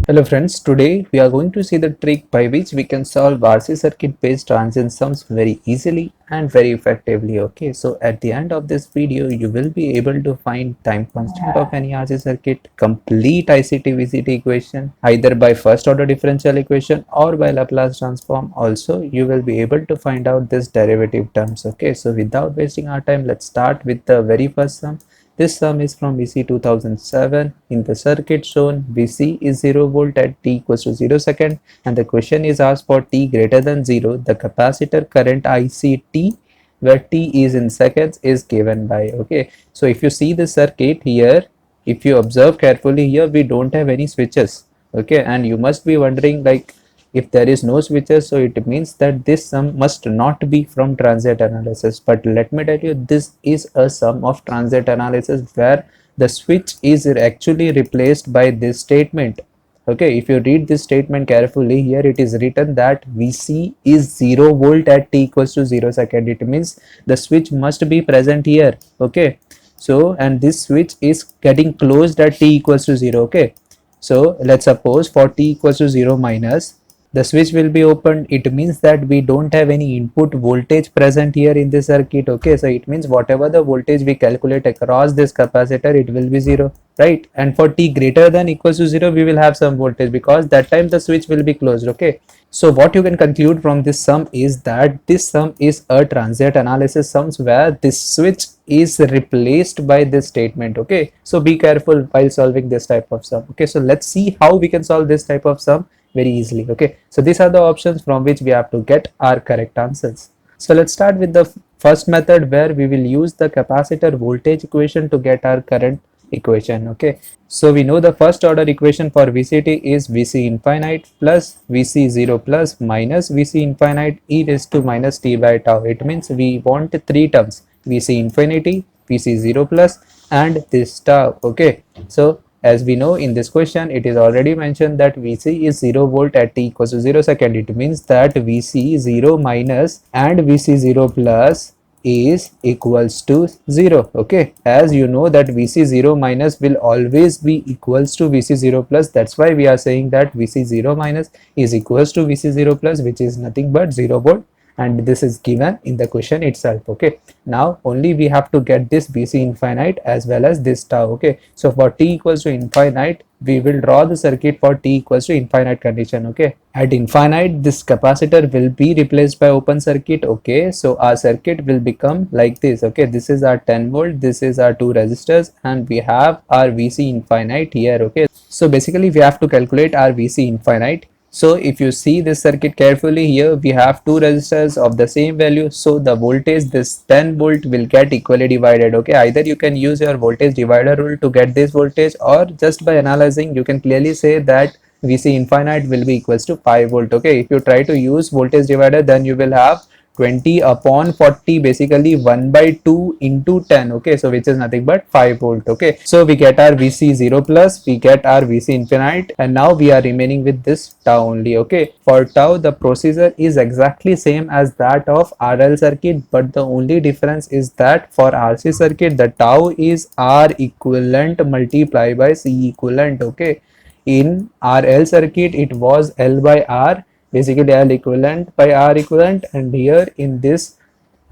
Hello friends, today we are going to see the trick by which we can solve RC circuit based transient sums very easily and very effectively. Okay, so at the end of this video you will be able to find time constant of any RC circuit, complete ICT VCT equation either by first order differential equation or by Laplace transform. Also you will be able to find out this derivative terms. Okay, so without wasting our time, let's start with the very first sum. This sum is from VC 2007. In the circuit shown, VC is 0 volt at t equals to 0 second, and the question is asked for t greater than 0. The capacitor current ICT, where t is in seconds, is given by. Okay, so if you see the circuit here, if you observe carefully here, we don't have any switches. Okay, and you must be wondering, like, if there is no switches, so it means that this sum must not be from transient analysis. But let me tell you, this is a sum of transient analysis where the switch is actually replaced by this statement. Okay, if you read this statement carefully, here it is written that VC is 0 volt at t equals to 0 second. It means the switch must be present here. Okay, so and this switch is getting closed at t equals to 0. Okay, so let's suppose for t equals to 0 minus, the switch will be opened. It means that we don't have any input voltage present here in the circuit. Okay, so it means whatever the voltage we calculate across this capacitor, it will be 0, right? And for t greater than equals to 0, we will have some voltage because that time the switch will be closed. Okay, so what you can conclude from this sum is that this sum is a transient analysis sums where this switch is replaced by this statement. Okay, so be careful while solving this type of sum. Okay, so let's see how we can solve this type of sum very easily. Okay, so these are the options from which we have to get our correct answers. So let's start with the first method where we will use the capacitor voltage equation to get our current equation. Okay, so we know the first order equation for VCT is VC infinite plus VC 0 plus minus VC infinite e raised to minus t by tau. It means we want three terms: VC infinity, VC 0 plus, and this tau. Okay, so as we know in this question, it is already mentioned that VC is 0 volt at t equals to 0 second. It means that VC 0 minus and VC 0 plus is equals to 0. Okay, as you know that VC 0 minus will always be equals to VC 0 plus. That's why we are saying that VC 0 minus is equals to VC 0 plus, which is nothing but 0 volt, and this is given in the question itself. Okay, now only we have to get this VC infinite as well as this tau. Okay, so for t equals to infinite, we will draw the circuit for t equals to infinite condition. Okay, at infinite, this capacitor will be replaced by open circuit. Okay, so our circuit will become like this. Okay, this is our 10 volt, this is our two resistors, and we have our VC infinite here. Okay, so basically we have to calculate our VC infinite. So if you see this circuit carefully, here we have two resistors of the same value. So the voltage, this 10 volt, will get equally divided. Okay, either you can use your voltage divider rule to get this voltage, or just by analyzing you can clearly say that VC infinite will be equals to 5 volt. Okay, if you try to use voltage divider, then you will have 20 upon 40, basically 1 by 2 into 10. Okay, so which is nothing but 5 volt. Okay, so we get our VC 0 plus, we get our VC infinite, and now we are remaining with this tau only. Okay, for tau the procedure is exactly same as that of RL circuit, but the only difference is that for RC circuit the tau is R equivalent multiplied by C equivalent. Okay, in RL circuit it was L by R, basically L equivalent by R equivalent, and here in this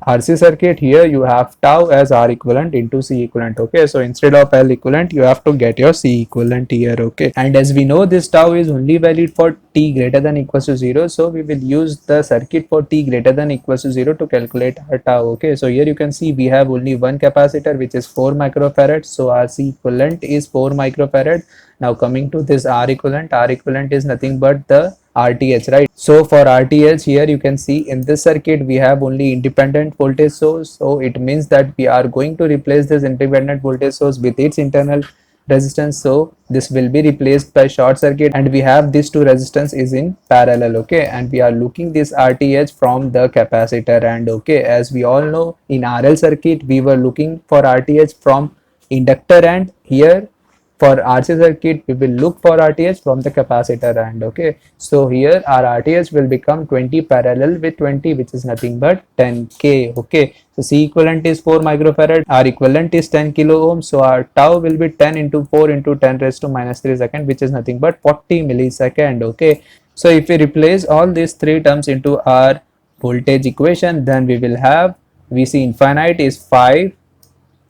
RC circuit, here you have tau as R equivalent into C equivalent. Okay, so instead of L equivalent, you have to get your C equivalent here. Okay, and as we know this tau is only valid for t greater than equals to 0, so we will use the circuit for t greater than equals to 0 to calculate our tau. Okay, so here you can see we have only one capacitor which is 4 microfarad, so our C equivalent is 4 microfarad. Now coming to this R equivalent is nothing but the RTH, right? So for RTH, here you can see in this circuit we have only independent voltage source, so it means that we are going to replace this independent voltage source with its internal resistance. So this will be replaced by short circuit, and we have these two resistance is in parallel. Okay, and we are looking this RTH from the capacitor, and okay, as we all know in RL circuit we were looking for RTH from inductor, and here for RC circuit, we will look for RTH from the capacitor end. Okay, so here our RTH will become 20 parallel with 20, which is nothing but 10k. Okay, so C equivalent is 4 microfarad, R equivalent is 10 kilo ohm, so our tau will be 10 into 4 into 10 raised to minus 3 second, which is nothing but 40 millisecond. Okay, so if we replace all these three terms into our voltage equation, then we will have Vc infinite is 5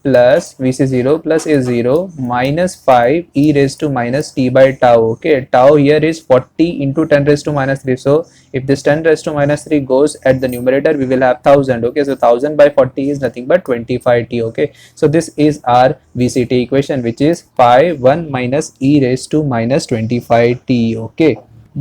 plus Vc0 plus is 0 minus 5 e raised to minus t by tau. Okay, tau here is 40 into 10 raised to minus 3. So if this 10 raised to minus 3 goes at the numerator, we will have 1000. Okay, so 1000 by 40 is nothing but 25t. Okay, so this is our Vct equation, which is pi 1 minus e raised to minus 25t. Okay,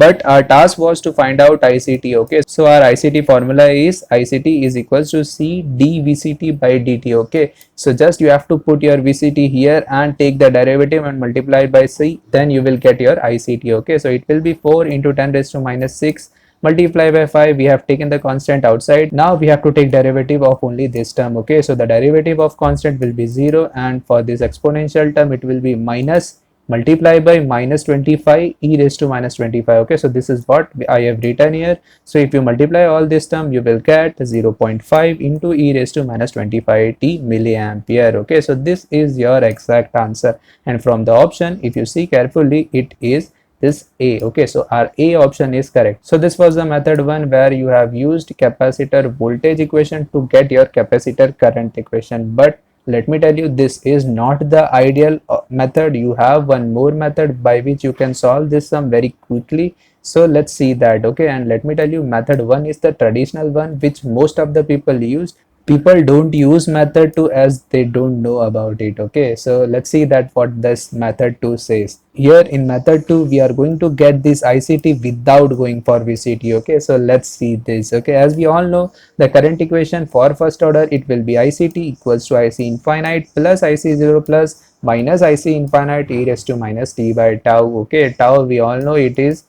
but our task was to find out ICT. Okay, so our ICT formula is ICT is equals to C dVCT by dt. Okay, so just you have to put your VCT here and take the derivative and multiply by C, then you will get your ICT. Okay, so it will be 4 into 10 raised to minus 6 multiply by 5. We have taken the constant outside. Now we have to take derivative of only this term. Okay, so the derivative of constant will be 0, and for this exponential term it will be minus multiply by minus 25 e raised to minus 25. Okay, so this is what I have written here. So if you multiply all this term, you will get 0.5 into e raised to minus 25 t milliampere. Okay, so this is your exact answer, and from the option, if you see carefully, it is this A. Okay, so our A option is correct. So this was the method 1, where you have used capacitor voltage equation to get your capacitor current equation. But let me tell you, this is not the ideal method. You have one more method by which you can solve this sum very quickly. So let's see that. Okay, and let me tell you, method 1 is the traditional one which most of the people use. People don't use method 2 as they don't know about it. Okay, so let's see that what this method 2 says. Here in method 2, we are going to get this ICT without going for VCT. Okay, so let's see this. Okay, as we all know, the current equation for first order, it will be ICT equals to IC infinite plus IC0 plus minus IC infinite e raised to minus t by tau. Okay, tau we all know it is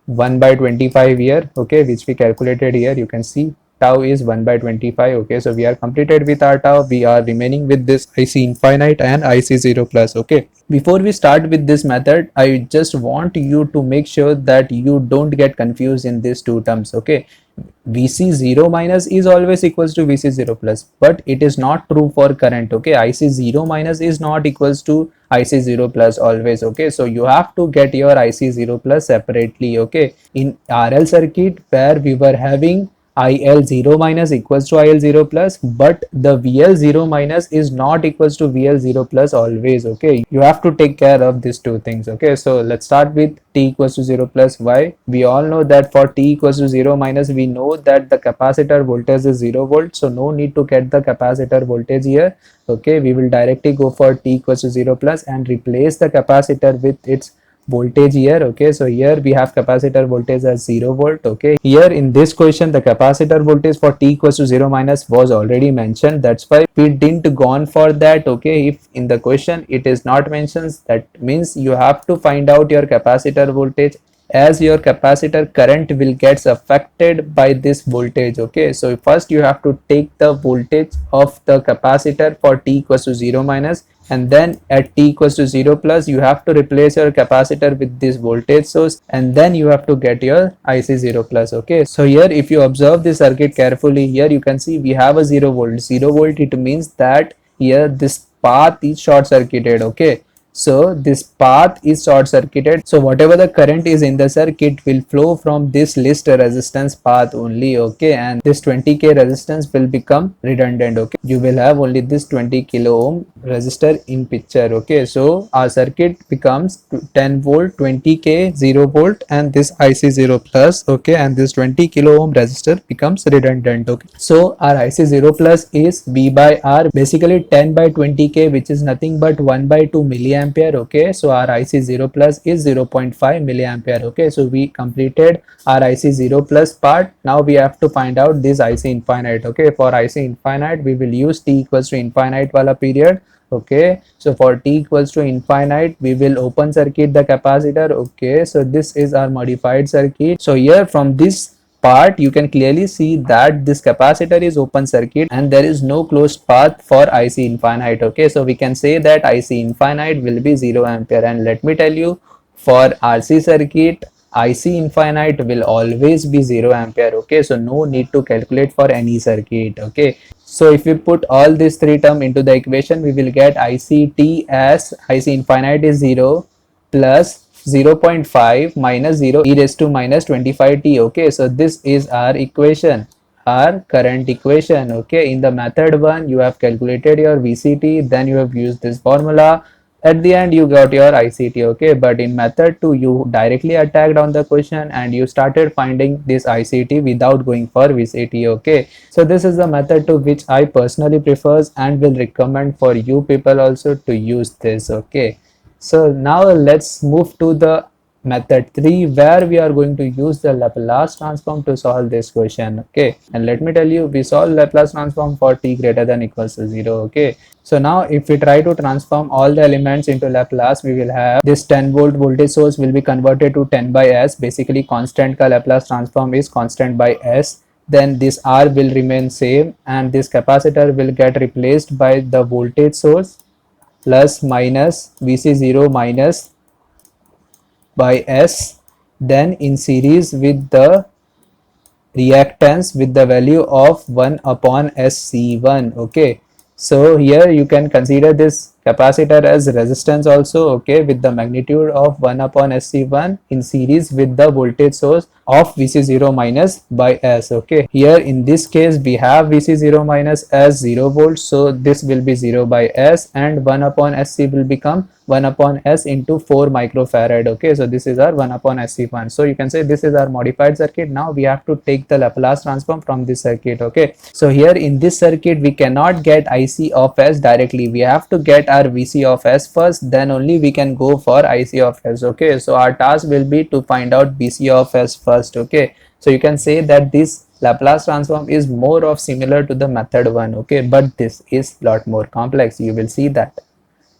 1 by 25 here. Okay, which we calculated here. You can see tau is 1 by 25. Okay, so we are completed with our tau. We are remaining with this IC infinite and IC0 plus. Okay, before we start with this method, I just want you to make sure that you don't get confused in these two terms. Okay, Vc0 minus is always equals to Vc0 plus, but it is not true for current. Okay, Ic0 minus is not equals to Ic0 plus always. Okay, so you have to get your Ic0 plus separately. Okay, in RL circuit, where we were having IL0 minus equals to IL0 plus, but the VL0 minus is not equals to VL0 plus always. Okay, you have to take care of these two things. Okay, so let's start with t equals to 0 plus. Why? We all know that for t equals to 0 minus, we know that the capacitor voltage is 0 volt, so no need to get the capacitor voltage here. Okay, we will directly go for t equals to 0 plus and replace the capacitor with its voltage here. Okay, so here we have capacitor voltage as 0 volt. Okay, here in this question, the capacitor voltage for t equals to 0 minus was already mentioned. That's why we didn't gone for that. Okay, if in the question it is not mentioned, that means you have to find out your capacitor voltage, as your capacitor current will gets affected by this voltage. Okay, so first you have to take the voltage of the capacitor for t equals to 0 minus, and then at t equals to 0 plus, you have to replace your capacitor with this voltage source, and then you have to get your IC0 plus. Okay, so here if you observe the circuit carefully, here you can see we have a 0 volt. 0 volt, it means that here this path is short circuited. Okay, so this path is short circuited, so whatever the current is in the circuit will flow from this least resistance path only. Okay, and this 20k resistance will become redundant. Okay, you will have only this 20 kilo ohm resistor in picture. Okay, so our circuit becomes 10 volt, 20k, 0 volt, and this IC0 plus. Okay, and this 20 kilo ohm resistor becomes redundant. Okay, so our IC0 plus is V by R, basically 10 by 20k, which is nothing but 1 by 2 milliampere. Okay, so our IC0 plus is 0.5 milliampere. Okay, so we completed our IC0 plus part. Now we have to find out this IC infinite. Okay, for IC infinite, we will use t equals to infinite wala period. Okay, so for t equals to infinite, we will open circuit the capacitor. Okay, so this is our modified circuit. So here from this part, you can clearly see that this capacitor is open circuit and there is no closed path for IC infinite. Okay, so we can say that IC infinite will be 0 ampere, and let me tell you, for RC circuit IC infinite will always be 0 ampere. Okay, so no need to calculate for any circuit. Okay, so if we put all these three terms into the equation, we will get ICT as IC infinite is 0 plus 0.5 minus 0 e raised to minus 25t. Okay, so this is our equation, our current equation. Okay, in the method 1 you have calculated your VCT, then you have used this formula, at the end you got your ICT. Okay, but in method 2 you directly attacked on the question and you started finding this ICT without going for VCT. Okay, so this is the method 2 which I personally prefers and will recommend for you people also to use this. Okay, so now let's move to the method 3 where we are going to use the Laplace transform to solve this question. Okay, and let me tell you, we solve Laplace transform for t greater than equals to 0. Okay, so now if we try to transform all the elements into Laplace, we will have this 10-volt voltage source will be converted to 10 by S. Basically constant ka Laplace transform is constant by S. Then this R will remain same and this capacitor will get replaced by the voltage source plus minus Vc0 minus by S, then in series with the reactance with the value of 1 upon SC1. Okay, so here you can consider this capacitor as resistance also. Okay, with the magnitude of 1 upon SC1 in series with the voltage source of Vc0 minus by S. Okay, here in this case we have Vc0 minus as 0 volts, so this will be 0 by S and 1 upon SC will become 1 upon S into 4 microfarad. Okay, so this is our 1 upon SC1. So you can say this is our modified circuit. Now we have to take the Laplace transform from this circuit. Okay, so here in this circuit we cannot get IC of S directly, we have to get our VC of S first, then only we can go for IC of S. Okay, so our task will be to find out VC of S first. Okay, so you can say that this Laplace transform is more of similar to the method 1. Okay, but this is lot more complex, you will see that.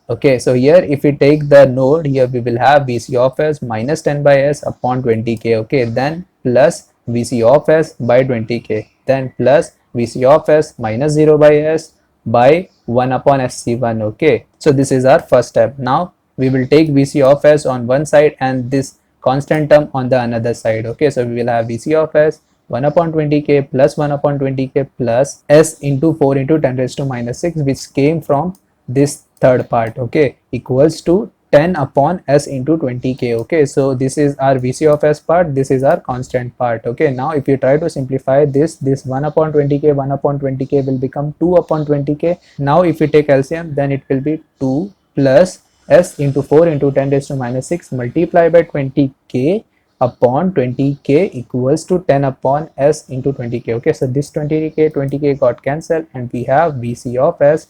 Okay, so here if we take the node, here we will have Vc of S minus 10 by S upon 20k. Okay, then plus Vc of S by 20k, then plus Vc of S minus 0 by S by 1 upon SC1. Okay, so this is our first step. Now we will take Vc of S on one side and this constant term on the another side. Okay, so we will have Vc of S 1 upon 20k plus 1 upon 20k plus S into 4 into 10 raised to minus 6, which came from this third part. Okay, equals to 10 upon S into 20k. Okay, so this is our Vc of S part, this is our constant part. Okay, now if you try to simplify this 1 upon 20k, 1 upon 20k will become 2 upon 20k. Now if you take LCM, then it will be 2 plus S into 4 into 10 raised to minus 6 multiplied by 20k upon 20k equals to 10 upon S into 20k. Okay, so this 20k got cancelled and we have Vc of S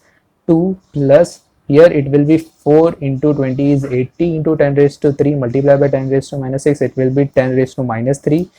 2 plus, here it will be 4 into 20 is 80 into 10 raised to 3 multiplied by 10 raised to minus 6, it will be 10 raised to minus 3.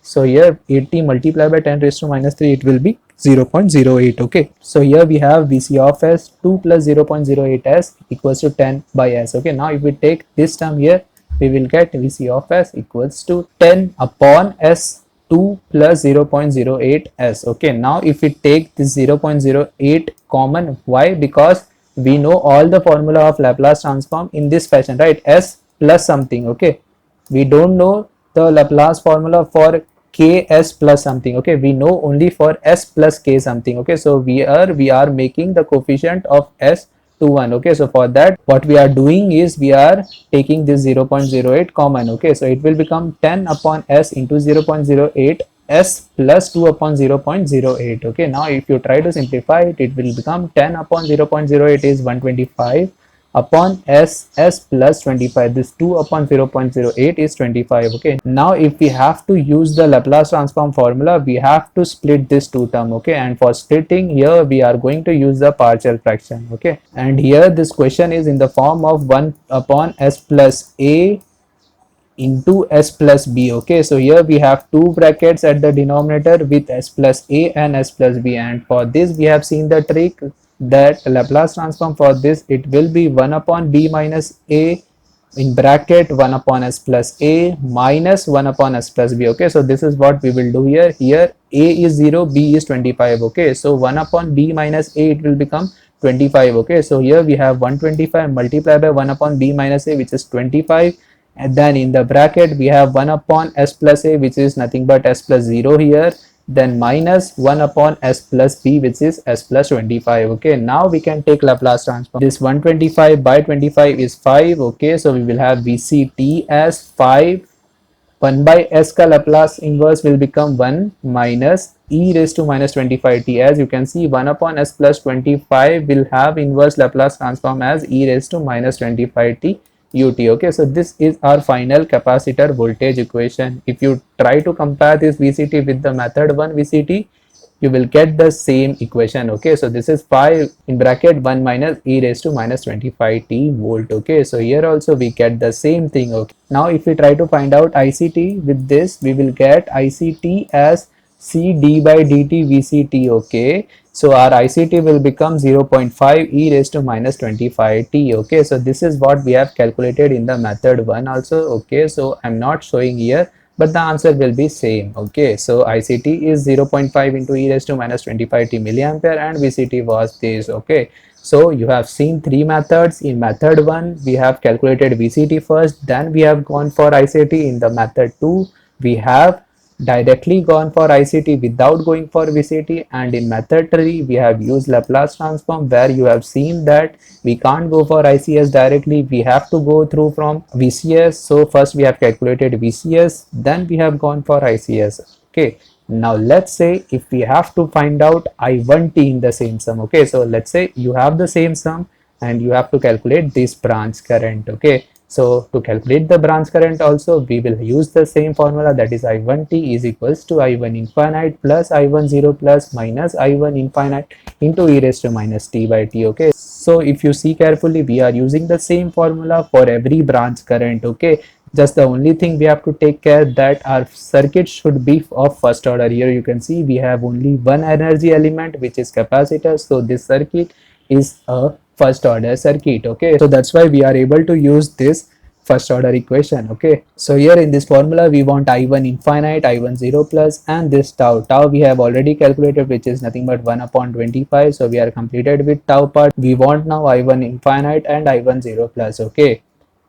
So here 80 multiplied by 10 raised to minus 3, it will be 0.08. Okay, so here we have Vc of S 2 plus 0.08 S equals to 10 by S. Okay, now if we take this term here, we will get Vc of S equals to 10 upon S 2 plus 0.08 S. Okay, now if we take this 0.08 common, why? Because we know all the formula of Laplace transform in this fashion, right? S plus something. Okay, we don't know the Laplace formula for ks plus something. Okay, we know only for s plus k something. Okay, so we are making the coefficient of s to 1. Okay, so for that what we are doing is we are taking this 0.08 common. Okay, so it will become 10 upon s into 0.08 s plus 2 upon 0.08. Okay, now if you try to simplify it, it will become 10 upon 0.08 is 125 upon s plus 25, this 2 upon 0.08 is 25. Okay, now if we have to use the Laplace transform formula, we have to split this two term. Okay, and for splitting here we are going to use the partial fraction. Okay, and here this question is in the form of 1 upon s plus a into s plus b. Okay, so here we have two brackets at the denominator with s plus a and s plus b, and for this we have seen the trick that Laplace transform for this, it will be 1 upon b minus a in bracket 1 upon s plus a minus 1 upon s plus b. Okay, so this is what we will do here. Here a is 0, b is 25. Okay, so 1 upon b minus a, it will become 25. Okay, so here we have 125 multiplied by 1 upon b minus a, which is 25, and then in the bracket we have 1 upon s plus a, which is nothing but s plus 0 here, then minus 1 upon s plus b, which is s plus 25. Okay, now we can take Laplace transform. This 125 by 25 is 5. Okay, so we will have vct as 5. 1 by s ka Laplace inverse will become 1 minus e raised to minus 25t. As you can see, 1 upon s plus 25 will have inverse Laplace transform as e raised to minus 25t ut. Okay, so this is our final capacitor voltage equation. If you try to compare this VCT with the method 1 VCT, you will get the same equation. Okay, so this is 5 in bracket 1 minus e raised to minus 25t volt. Okay, so here also we get the same thing. Okay, now if we try to find out ICT with this, we will get ICT as c d by dt VCT. Okay, so our ICT will become 0.5 e raised to minus 25t. Okay, so this is what we have calculated in the method 1 also. Okay, so I'm not showing here, but the answer will be same. Okay, so ICT is 0.5 into e raised to minus 25t milliampere and VCT was this. Okay, so you have seen three methods. In method 1 we have calculated VCT first, then we have gone for ICT. In the method 2 we have directly gone for ICT without going for VCT, and in method 3 we have used Laplace transform, where you have seen that we can't go for ICS directly, we have to go through from VCS. So first we have calculated VCS, then we have gone for ICS. Okay, now let's say if we have to find out I1t in the same sum. Okay, so let's say you have the same sum and you have to calculate this branch current. Okay, so to calculate the branch current also, we will use the same formula, that is I1t is equals to I1 infinite plus I10 plus minus I1 infinite into e raised to minus t by t. Okay, so if you see carefully, we are using the same formula for every branch current. Okay, just the only thing we have to take care that our circuit should be of first order. Here you can see we have only one energy element, which is capacitor, so this circuit is a first order circuit. Okay, so that's why we are able to use this first order equation. Okay, so here in this formula we want I1 infinite, I10 plus, and this tau we have already calculated, which is nothing but 1 upon 25. So we are completed with tau part. We want now I1 infinite and I10 plus. Okay,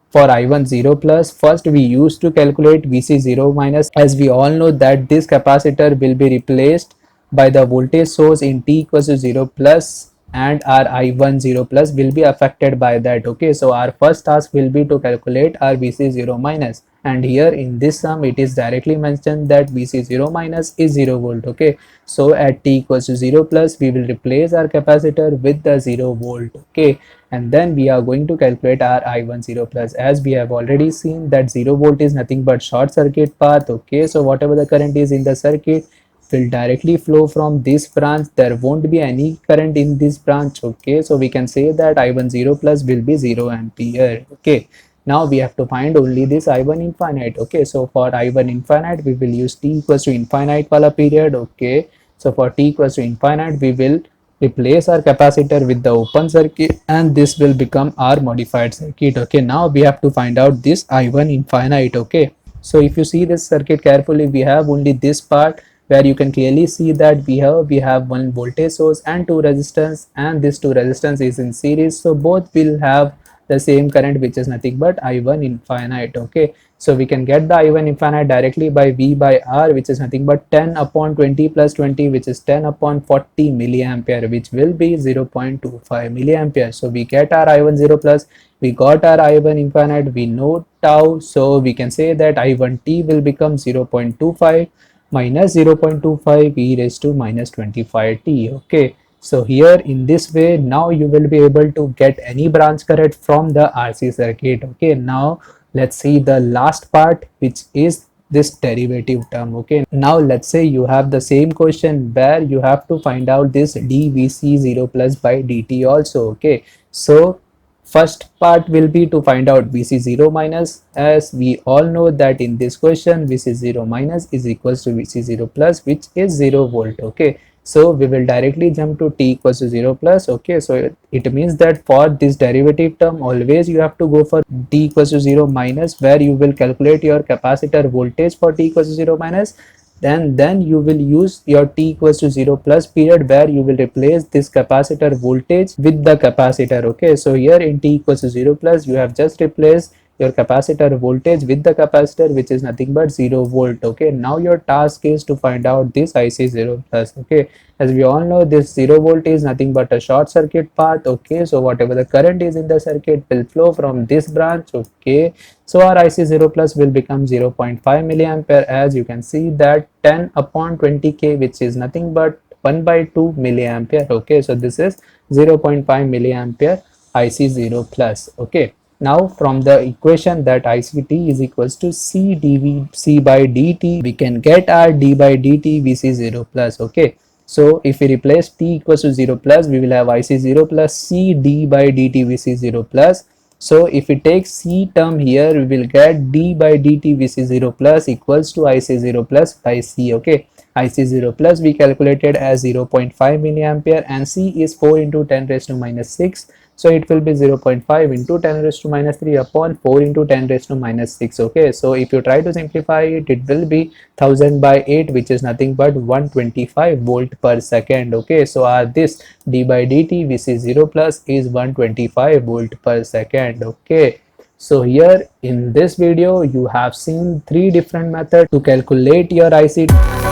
for I10 plus, first we used to calculate Vc0 minus, as we all know that this capacitor will be replaced by the voltage source in t equals to 0 plus, and our I10 plus will be affected by that. Okay, so our first task will be to calculate our Vc0 minus, and here in this sum it is directly mentioned that Vc0 minus is 0 volt. Okay, so at t equals to 0 plus we will replace our capacitor with the 0 volt. Okay, and then we are going to calculate our I10 plus. As we have already seen that 0 volt is nothing but short circuit path. Okay, so whatever the current is in the circuit will directly flow from this branch, there won't be any current in this branch. Okay, so we can say that I10 plus will be 0 ampere. Okay, now we have to find only this I1 infinite. Okay, so for I1 infinite we will use t equals to infinite wala period. Okay, so for t equals to infinite we will replace our capacitor with the open circuit, and this will become our modified circuit. Okay, now we have to find out this I1 infinite. Okay, so if you see this circuit carefully, we have only this part where you can clearly see that we have one voltage source and two resistance, and this two resistance is in series, so both will have the same current, which is nothing but I1 infinite. Okay, so we can get the I1 infinite directly by V by R, which is nothing but 10 upon 20 plus 20, which is 10 upon 40 milliampere, which will be 0.25 milliampere. So we get our I10 plus, we got our I1 infinite, we know tau, so we can say that I1t will become 0.25 minus 0.25 e raised to minus 25t. Okay, so here in this way now you will be able to get any branch current from the RC circuit. Okay, now let's see the last part, which is this derivative term. Okay, now let's say you have the same question where you have to find out this dvc0 plus by dt also. Okay, so first part will be to find out Vc0 minus, as we all know that in this question Vc0 minus is equals to Vc0 plus, which is 0 volt. Okay, So we will directly jump to t equals to 0 plus. Okay, so it means that for this derivative term always you have to go for t equals to 0 minus, where you will calculate your capacitor voltage for t equals to 0 minus. Then you will use your t equals to 0 plus period, where you will replace this capacitor voltage with the capacitor. Okay, so here in t equals to 0 plus you have just replaced your capacitor voltage with the capacitor, which is nothing but 0 volt. Okay, now your task is to find out this IC 0 plus. Okay, as we all know, this 0 volt is nothing but a short circuit path. Okay, so whatever the current is in the circuit will flow from this branch. Okay, so our IC 0 plus will become 0.5 milliampere, as you can see that 10 upon 20k, which is nothing but 1 by 2 milliampere. Okay, so this is 0.5 milliampere IC 0 plus. Okay, now from the equation that ICT is equals to C dV C by dt, we can get our d by dt Vc 0 plus. Okay, so if we replace t equals to 0 plus, we will have IC 0 plus C d by dt Vc 0 plus. So if we take C term here, we will get d by dt Vc 0 plus equals to IC 0 plus by C. Okay, IC 0 plus we calculated as 0.5 milliampere, and C is 4 into 10 raised to minus 6. So it will be 0.5 into 10 raised to minus 3 upon 4 into 10 raised to minus 6. Okay, so if you try to simplify it, it will be 1000 by 8, which is nothing but 125 volt per second. Okay, so this d by dt Vc 0 plus is 125 volt per second. Okay, so here in this video you have seen three different methods to calculate your IC.